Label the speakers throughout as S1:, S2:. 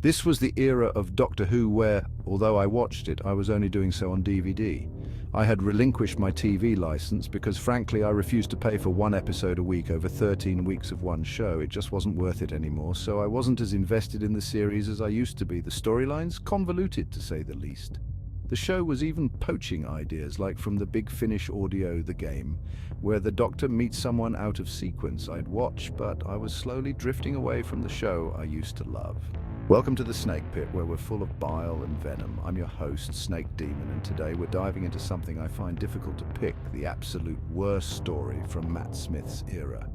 S1: This was the era of Doctor Who where, although I watched it, I was only doing so on DVD. I had relinquished my TV license because frankly I refused to pay for one episode a week over 13 weeks of one show. It just wasn't worth it anymore, so I wasn't as invested in the series as I used to be. The storylines convoluted, to say the least. The show was even poaching ideas, like from the Big Finish audio The Game, where the Doctor meets someone out of sequence. I'd watch, but I was slowly drifting away from the show I used to love. Welcome to the Snake Pit, where we're full of bile and venom. I'm your host, Snake Demon, and today we're diving into something I find difficult to pick, the absolute worst story from Matt Smith's era.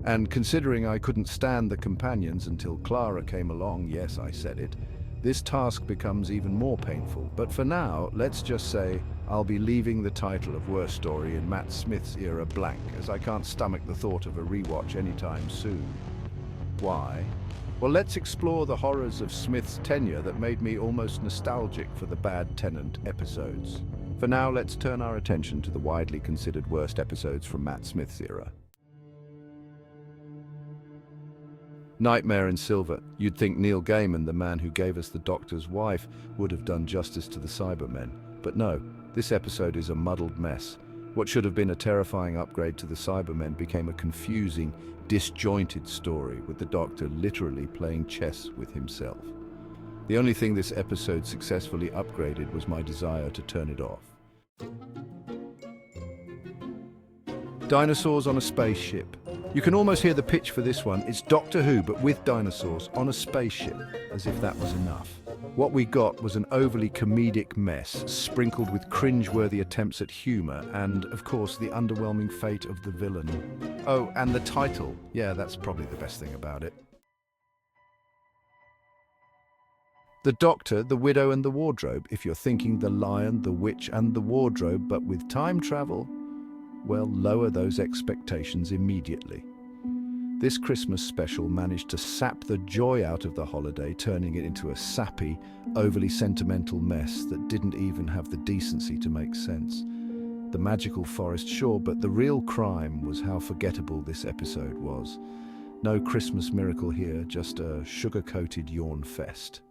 S1: And considering I couldn't stand the companions until Clara came along, yes, I said it, this task becomes even more painful. But for now, let's just say I'll be leaving the title of Worst Story in Matt Smith's era blank, as I can't stomach the thought of a rewatch anytime soon. Why? Well, let's explore the horrors of Smith's tenure that made me almost nostalgic for the Bad Tenant episodes. For now, let's turn our attention to the widely considered worst episodes from Matt Smith's era. Nightmare in Silver. You'd think Neil Gaiman, the man who gave us the Doctor's Wife, would have done justice to the Cybermen. But no, this episode is a muddled mess. What should have been a terrifying upgrade to the Cybermen became a confusing, disjointed story, with the Doctor literally playing chess with himself. The only thing this episode successfully upgraded was my desire to turn it off. Dinosaurs on a spaceship. You can almost hear the pitch for this one. It's Doctor Who, but with dinosaurs on a spaceship, as if that was enough. What we got was an overly comedic mess, sprinkled with cringe-worthy attempts at humour, and, of course, the underwhelming fate of the villain. Oh, and the title. Yeah, that's probably the best thing about it. The Doctor, the Widow and the Wardrobe. If you're thinking the Lion, the Witch and the Wardrobe, but with time travel, well, lower those expectations immediately. This Christmas special managed to sap the joy out of the holiday, turning it into a sappy, overly sentimental mess that didn't even have the decency to make sense. The magical forest, sure, but the real crime was how forgettable this episode was. No Christmas miracle here, just a sugar-coated yawn fest.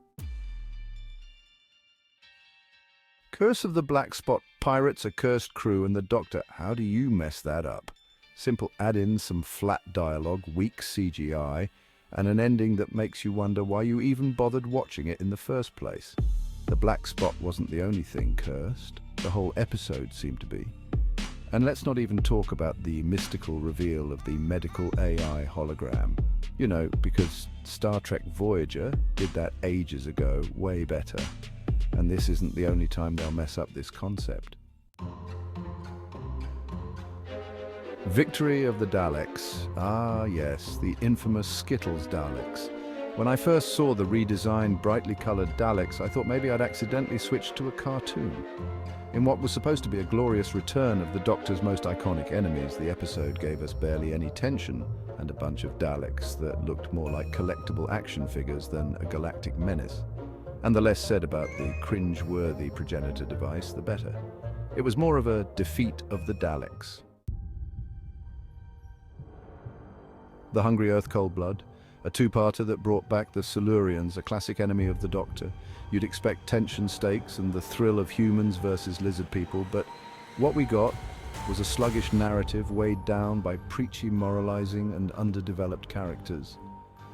S1: Curse of the Black Spot, pirates, a cursed crew, and the Doctor. How do you mess that up? Simple add-ins, some flat dialogue, weak CGI, and an ending that makes you wonder why you even bothered watching it in the first place. The Black Spot wasn't the only thing cursed. The whole episode seemed to be. And let's not even talk about the mystical reveal of the medical AI hologram. You know, because Star Trek Voyager did that ages ago, way better. And this isn't the only time they'll mess up this concept. Victory of the Daleks. Ah yes, the infamous Skittles Daleks. When I first saw the redesigned, brightly coloured Daleks, I thought maybe I'd accidentally switched to a cartoon. In what was supposed to be a glorious return of the Doctor's most iconic enemies, the episode gave us barely any tension and a bunch of Daleks that looked more like collectible action figures than a galactic menace. And the less said about the cringe-worthy progenitor device, the better. It was more of a defeat of the Daleks. The Hungry Earth Cold Blood, a two-parter that brought back the Silurians, a classic enemy of the Doctor. You'd expect tension stakes and the thrill of humans versus lizard people, but what we got was a sluggish narrative weighed down by preachy moralizing and underdeveloped characters.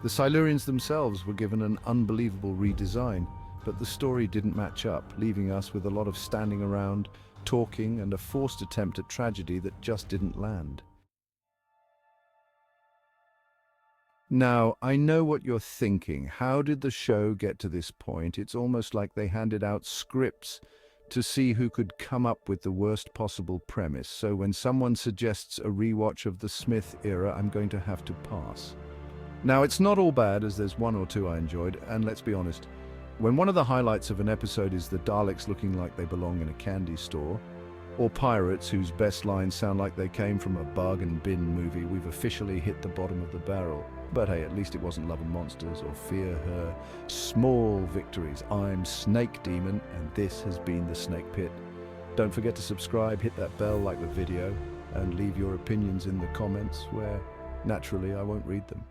S1: The Silurians themselves were given an unbelievable redesign, but the story didn't match up, leaving us with a lot of standing around, talking, and a forced attempt at tragedy that just didn't land. Now, I know what you're thinking. How did the show get to this point? It's almost like they handed out scripts to see who could come up with the worst possible premise. So when someone suggests a rewatch of the Smith era, I'm going to have to pass. Now, it's not all bad, as there's one or two I enjoyed, and let's be honest, when one of the highlights of an episode is the Daleks looking like they belong in a candy store, or pirates whose best lines sound like they came from a bargain bin movie, we've officially hit the bottom of the barrel. But hey, at least it wasn't Love and Monsters or Fear Her. Small victories. I'm Snake Demon, and this has been The Snake Pit. Don't forget to subscribe, hit that bell, like the video, and leave your opinions in the comments where, naturally, I won't read them.